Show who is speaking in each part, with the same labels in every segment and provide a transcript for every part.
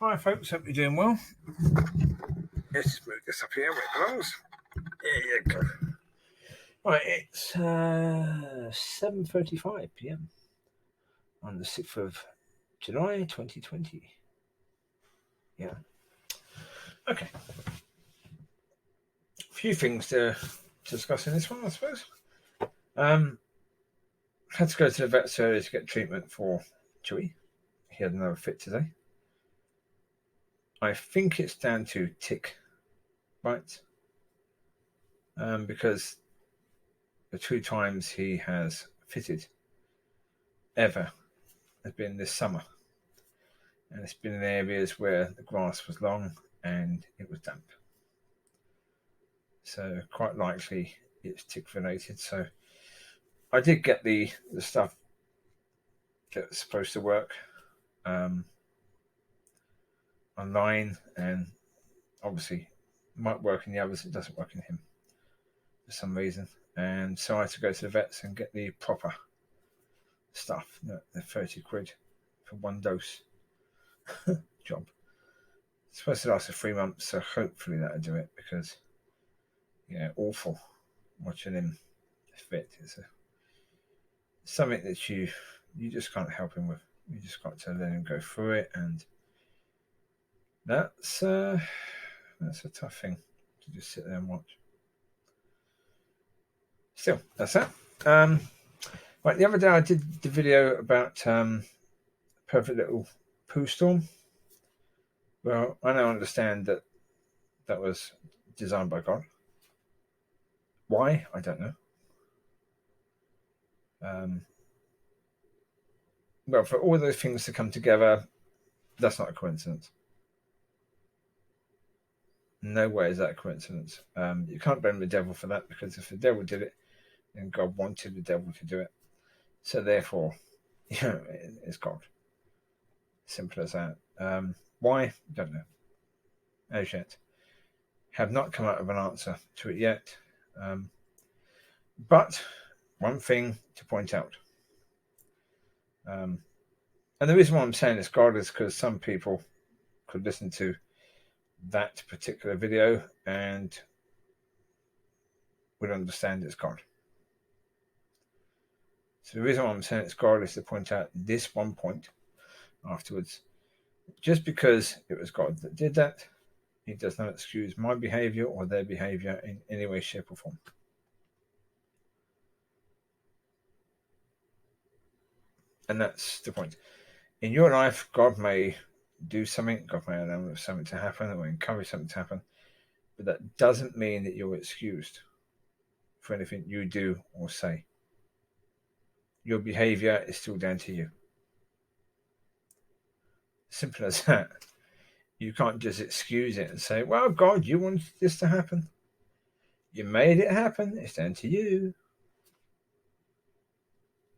Speaker 1: Hi folks, hope you're doing well. Let's move this up here where it belongs. There you go. Right, it's 7:35 p.m. on the 6th of July 2020. Yeah. Okay. A few things to discuss in this one, I suppose. Had to go to the vet earlier to get treatment for Chewie. He had another fit today. I think it's down to tick bites. Because the 2 times he has fitted ever has been this summer, and it's been in areas where the grass was long and it was damp, so quite likely it's tick related. So I did get the stuff that's supposed to work online, and obviously might work in the others, it doesn't work in him for some reason, and so I had to go to the vets and get the proper stuff, the 30 quid for one dose job. It's supposed to last for 3 months, so hopefully that'll do it, because awful watching him fit. It's something that you just can't help him with. You just got to let him go through it, and that's a tough thing to just sit there and watch. Still, that's that. Right, the other day I did the video about Perfect Little Poo Storm. Well, I now understand that was designed by God. Why? I don't know. Well, for all those things to come together, that's not a coincidence. No way is that a coincidence. You can't blame the devil for that, because if the devil did it, then God wanted the devil to do it. So therefore, it's God. Simple as that. Why? Don't know. As yet. Have not come out with an answer to it yet. But one thing to point out. And the reason why I'm saying it's God is because some people could listen to that particular video and would understand it's God. So the reason why I'm saying it's God is to point out this one point afterwards. Just because it was God that did that, it does not excuse my behavior or their behavior in any way, shape, or form. And that's the point. In your life, God may do something, God may allow something to happen, or encourage something to happen, but that doesn't mean that you're excused for anything you do or say. Your behavior is still down to you. Simple as that. You can't just excuse it and say, well, God, you wanted this to happen. You made it happen. It's down to you.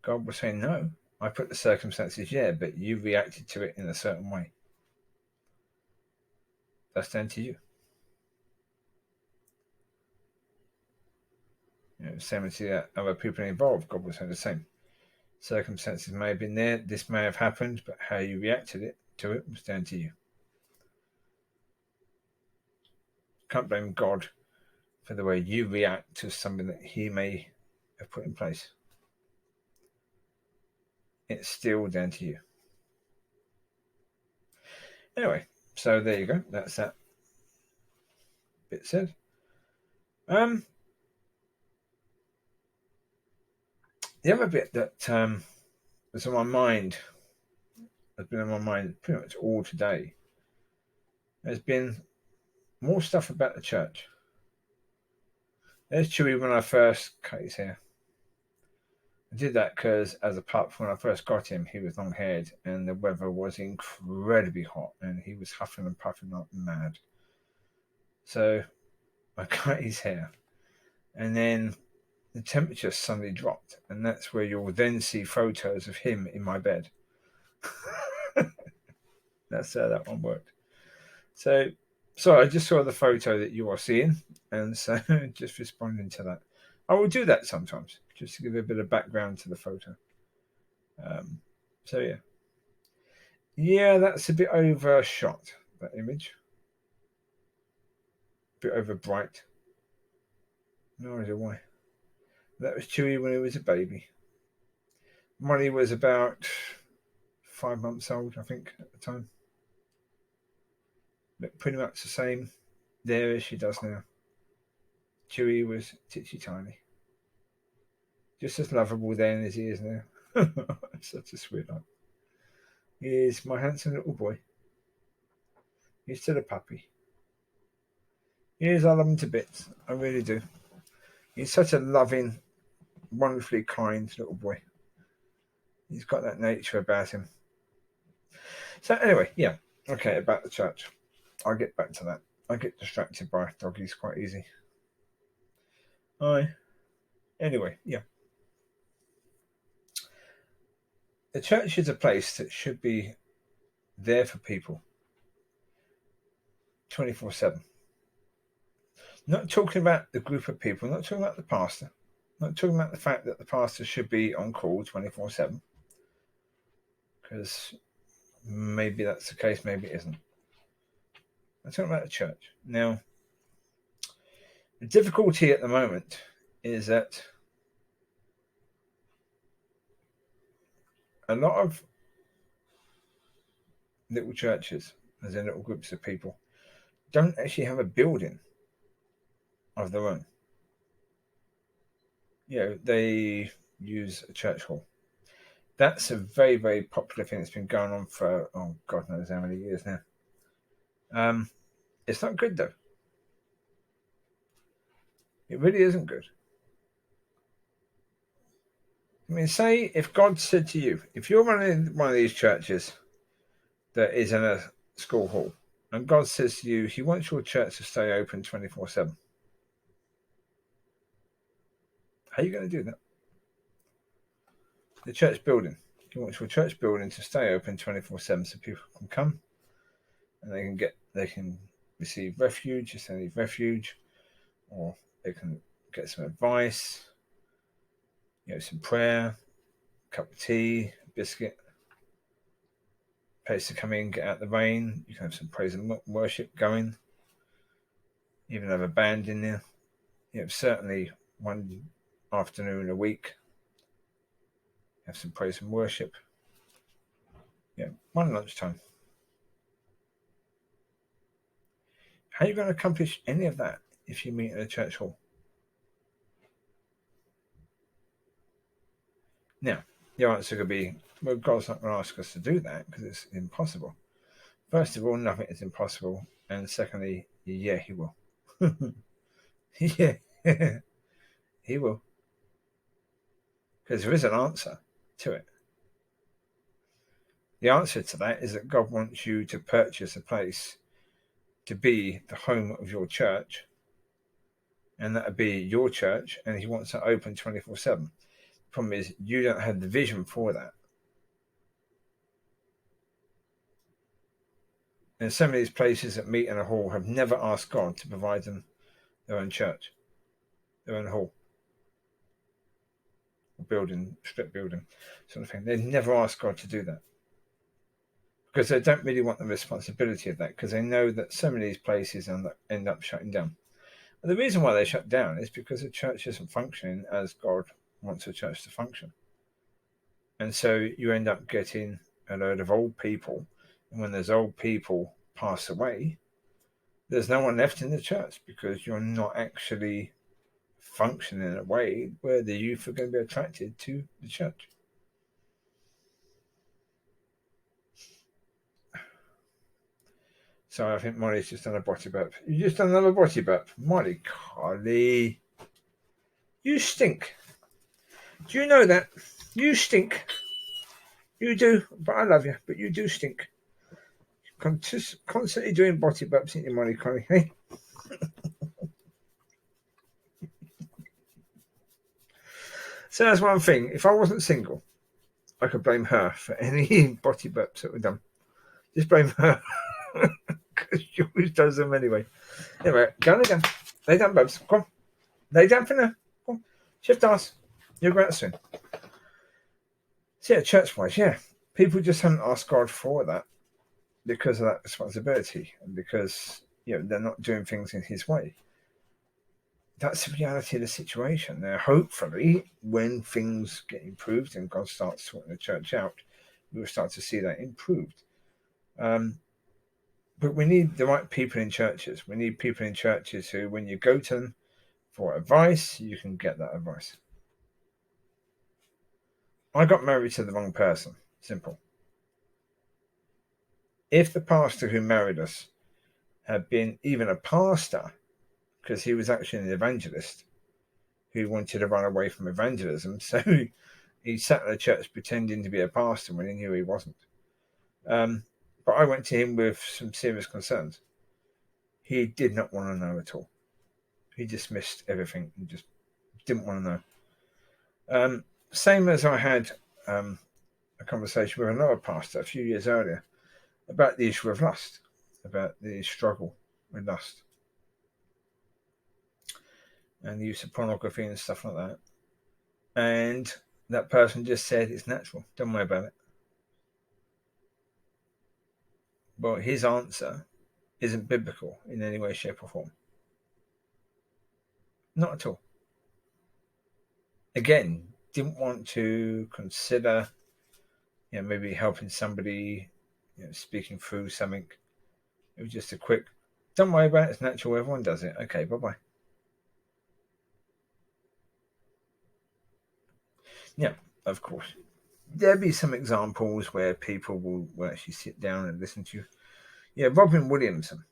Speaker 1: God will say, no, I put the circumstances, but you reacted to it in a certain way. That's down to you. Same as the other people involved, God will say the same. Circumstances may have been there, this may have happened, but how you reacted to it was down to you. Can't blame God for the way you react to something that he may have put in place. It's still down to you. Anyway, so there you go. That's that bit said. The other bit that was on my mind, has been on my mind pretty much all today, has been more stuff about the church. There's Chewie when I first cut his hair. I did that because as a pup, when I first got him, he was long-haired and the weather was incredibly hot and he was huffing and puffing like mad. So I cut his hair, and then the temperature suddenly dropped, and that's where you'll then see photos of him in my bed. That's how that one worked. So I just saw the photo that you are seeing, and so just responding to that. I will do that sometimes, just to give a bit of background to the photo. So yeah. Yeah, that's a bit overshot, that image. A bit over bright. No idea why. That was Chewie when he was a baby. Mollie was about 5 months old, I think, at the time. Looked pretty much the same there as she does now. Chewie was titsy tiny. Just as lovable then as he is now. Such a sweetheart. He is my handsome little boy. He's still a puppy. He is, I love him to bits. I really do. He's such a loving, wonderfully kind little boy. He's got that nature about him. So anyway, yeah. Okay, about the church. I'll get back to that. I get distracted by doggies quite easy. Anyway, yeah. The church is a place that should be there for people 24/7. Not talking about the group of people, not talking about the pastor, not talking about the fact that the pastor should be on call 24/7, because maybe that's the case, maybe it isn't. I'm talking about the church. Now, the difficulty at the moment is that a lot of little churches, as in little groups of people, don't actually have a building of their own. They use a church hall. That's a very, very popular thing that's been going on for, God knows how many years now. It's not good, though. It really isn't good. I mean, say if God said to you, if you're running one of these churches that is in a school hall, and God says to you, he wants your church to stay open 24/7. How are you going to do that? The church building. He wants your church building to stay open 24/7 so people can come and they can receive refuge if they need refuge, or they can get some advice, some prayer, a cup of tea, a biscuit, place to come in, get out the rain. You can have some praise and worship going. Even have a band in there. Certainly one afternoon a week, have some praise and worship. One lunchtime. How are you going to accomplish any of that if you meet in a church hall? Now, your answer could be, well, God's not going to ask us to do that because it's impossible. First of all, nothing is impossible. And secondly, yeah, he will. Yeah, he will. Because there is an answer to it. The answer to that is that God wants you to purchase a place to be the home of your church, and that would be your church, and he wants it open 24/7. The problem is you don't have the vision for that. And some of these places that meet in a hall have never asked God to provide them their own church, their own hall, or building, strip building, sort of thing. They've never asked God to do that because they don't really want the responsibility of that, because they know that some of these places end up shutting down. And the reason why they shut down is because the church isn't functioning as God wants a church to function. And so you end up getting a load of old people. And when those old people pass away, there's no one left in the church because you're not actually functioning in a way where the youth are going to be attracted to the church. So I think Mollie's just done a body burp. You just done another body burp. Mollie Collie. You stink. Do you know that? You stink. You do, but I love you, but you do stink. Constantly doing body burps in your Mollie Collie, hey? So that's one thing. If I wasn't single, I could blame her for any body burps that were done. Just blame her. Because she always does them anyway. Anyway, go lay down. Lay down, Bubs. Come on. Lay down for now. Come on. Shift ass. You'll go out soon. So yeah, church-wise, yeah. People just haven't asked God for that because of that responsibility and because they're not doing things in His way. That's the reality of the situation. Now, hopefully, when things get improved and God starts sorting the church out, we'll start to see that improved. But we need the right people in churches. We need people in churches who, when you go to them for advice, you can get that advice. I got married to the wrong person. Simple. If the pastor who married us had been even a pastor, because he was actually an evangelist who wanted to run away from evangelism, so he sat in a church pretending to be a pastor when he knew he wasn't. But I went to him with some serious concerns. He did not want to know at all. He dismissed everything and just didn't want to know. Same as I had a conversation with another pastor a few years earlier about the issue of lust, about the struggle with lust and the use of pornography and stuff like that. And that person just said it's natural, don't worry about it. Well, his answer isn't biblical in any way, shape or form. Not at all. Again, didn't want to consider maybe helping somebody, speaking through something. It was just a quick, don't worry about it, it's natural, everyone does it. Okay, bye-bye. Yeah, of course. There'll be some examples where people will actually sit down and listen to you. Yeah, Robin Williamson.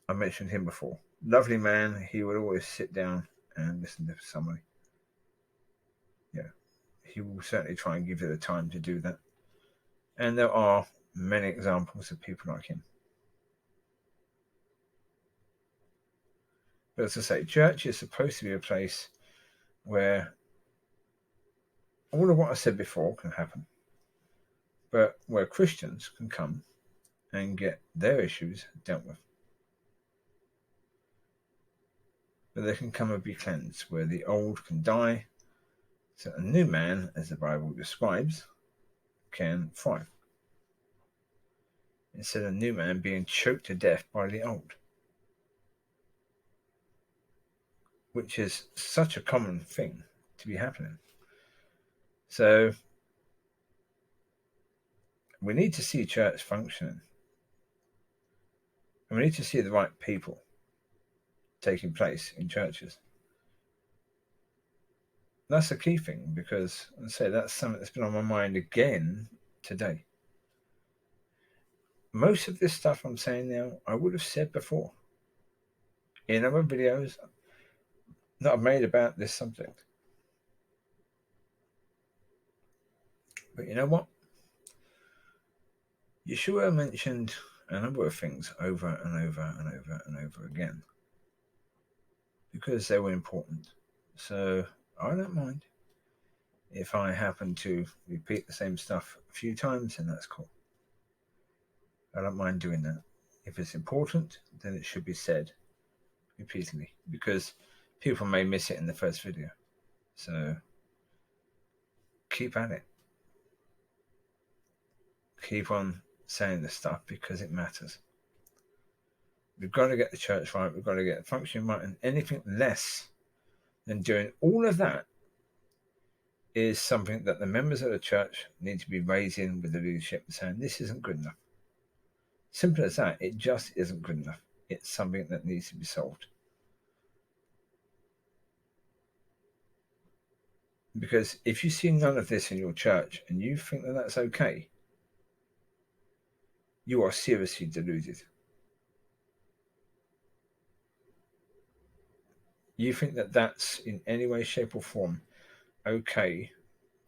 Speaker 1: I mentioned him before. Lovely man. He would always sit down and listen to somebody. Yeah, he will certainly try and give you the time to do that. And there are many examples of people like him. But as I say, church is supposed to be a place where all of what I said before can happen, but where Christians can come and get their issues dealt with. But they can come and be cleansed, where the old can die, so a new man, as the Bible describes, can thrive. Instead of a new man being choked to death by the old. Which is such a common thing to be happening. So we need to see church functioning. And we need to see the right people taking place in churches. That's a key thing because, as I say, that's something that's been on my mind again today. Most of this stuff I'm saying now, I would have said before in other videos that I've made about this subject. But you know what? Yeshua mentioned a number of things over and over and over and over again because they were important. So I don't mind if I happen to repeat the same stuff a few times, and that's cool. I don't mind doing that. If it's important, then it should be said repeatedly because people may miss it in the first video. So keep at it. Keep on saying this stuff because it matters. We've got to get the church right. We've got to get the function right. And anything less than doing all of that is something that the members of the church need to be raising with the leadership and saying, this isn't good enough. Simple as that. It just isn't good enough. It's something that needs to be solved. Because if you see none of this in your church and you think that that's okay, you are seriously deluded. You think that that's in any way, shape or form okay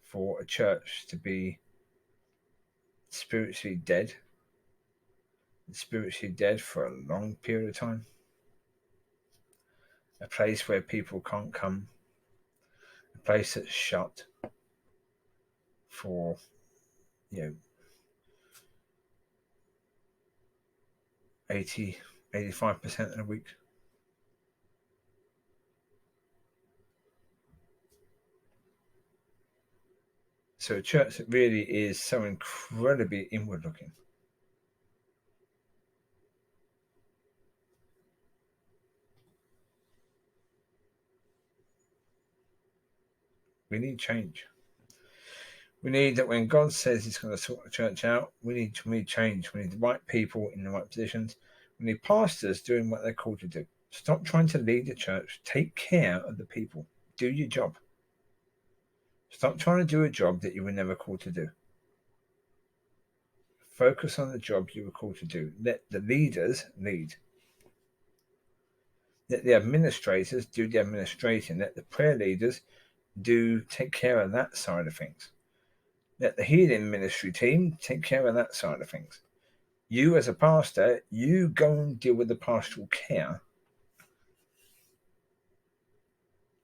Speaker 1: for a church to be spiritually dead for a long period of time, a place where people can't come, a place that's shut for 85% of the week. So a church that really is so incredibly inward looking. We need change. We need that when God says he's going to sort the church out, we need change. We need the right people in the right positions. We need pastors doing what they're called to do. Stop trying to lead the church. Take care of the people. Do your job. Stop trying to do a job that you were never called to do. Focus on the job you were called to do. Let the leaders lead. Let the administrators do the administrating. Let the prayer leaders take care of that side of things. Let the healing ministry team take care of that side of things. You as a pastor, you go and deal with the pastoral care.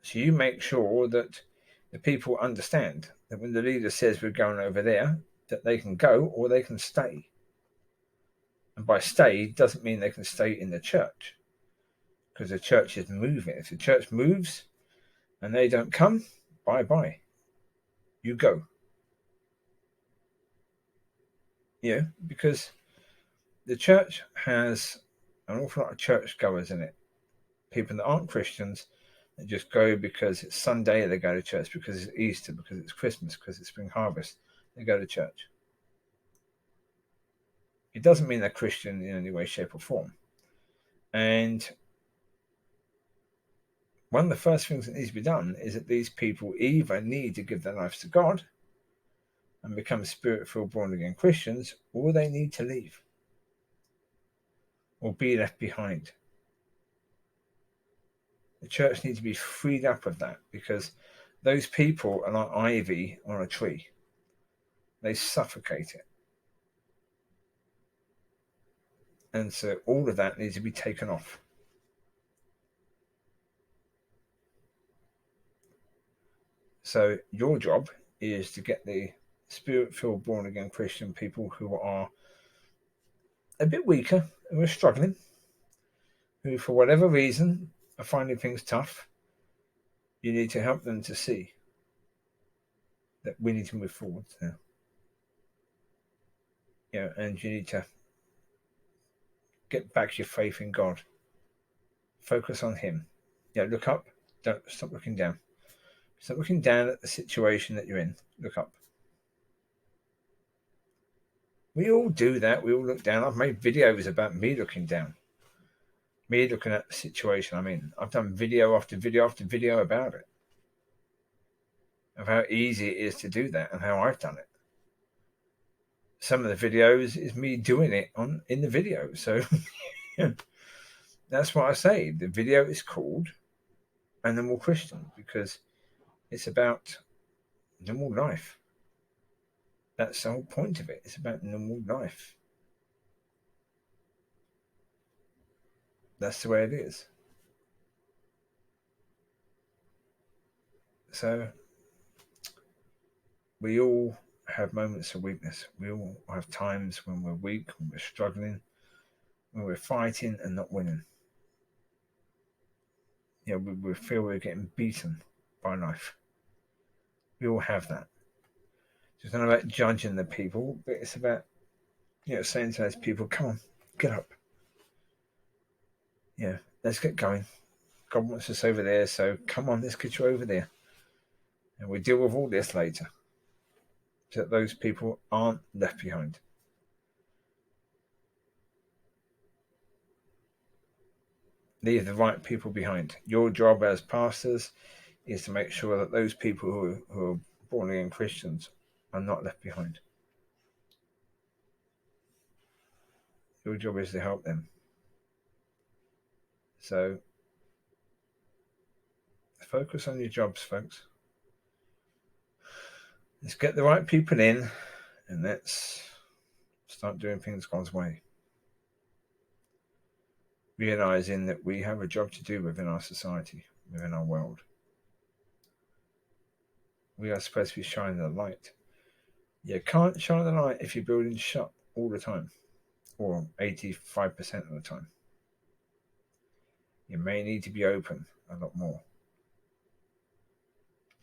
Speaker 1: So you make sure that the people understand that when the leader says we're going over there, that they can go or they can stay. And by stay doesn't mean they can stay in the church, because the church is moving. If the church moves and they don't come, bye-bye. You go. Yeah, because the church has an awful lot of churchgoers in it. People that aren't Christians that just go because it's Sunday, they go to church, because it's Easter, because it's Christmas, because it's spring harvest, they go to church. It doesn't mean they're Christian in any way, shape, or form. And one of the first things that needs to be done is that these people either need to give their lives to God and become spirit-filled, born-again Christians, or they need to leave or be left behind. The church needs to be freed up of that, because those people are like ivy on a tree. They suffocate it. And so all of that needs to be taken off. So your job is to get the spirit-filled, born-again Christian people who are a bit weaker, who are struggling, who for whatever reason are finding things tough. You need to help them to see that we need to move forward now. And you need to get back your faith in God. Focus on him. Look up. Don't stop looking down. Stop looking down at the situation that you're in. Look up. We all do that. We all look down. I've made videos about me looking down. Me looking at the situation I'm in. I've done video after video after video about it. Of how easy it is to do that and how I've done it. Some of the videos is me doing it in the video. So that's what I say. The video is called Animal Christian because it's about normal life. That's the whole point of it. It's about normal life. That's the way it is. So we all have moments of weakness. We all have times when we're weak, when we're struggling, when we're fighting and not winning. We feel we're getting beaten by life. We all have that. So it's not about judging the people, but it's about saying to those people, come on, get up. Let's get going. God wants us over there, so come on, let's get you over there. And we deal with all this later. So that those people aren't left behind. Leave the right people behind. Your job as pastors is to make sure that those people who are born again Christians are not left behind. Your job is to help them. So focus on your jobs, folks. Let's get the right people in and let's start doing things God's way. Realizing that we have a job to do within our society, within our world. We are supposed to be shining the light. You can't shine the light if your building's shut all the time, or 85% of the time. You may need to be open a lot more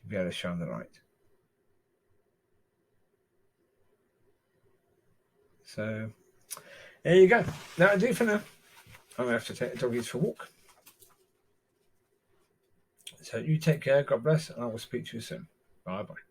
Speaker 1: to be able to shine the light. So there you go. That'll do for now. I'm going to have to take the doggies for a walk. So you take care. God bless. And I will speak to you soon. Bye-bye.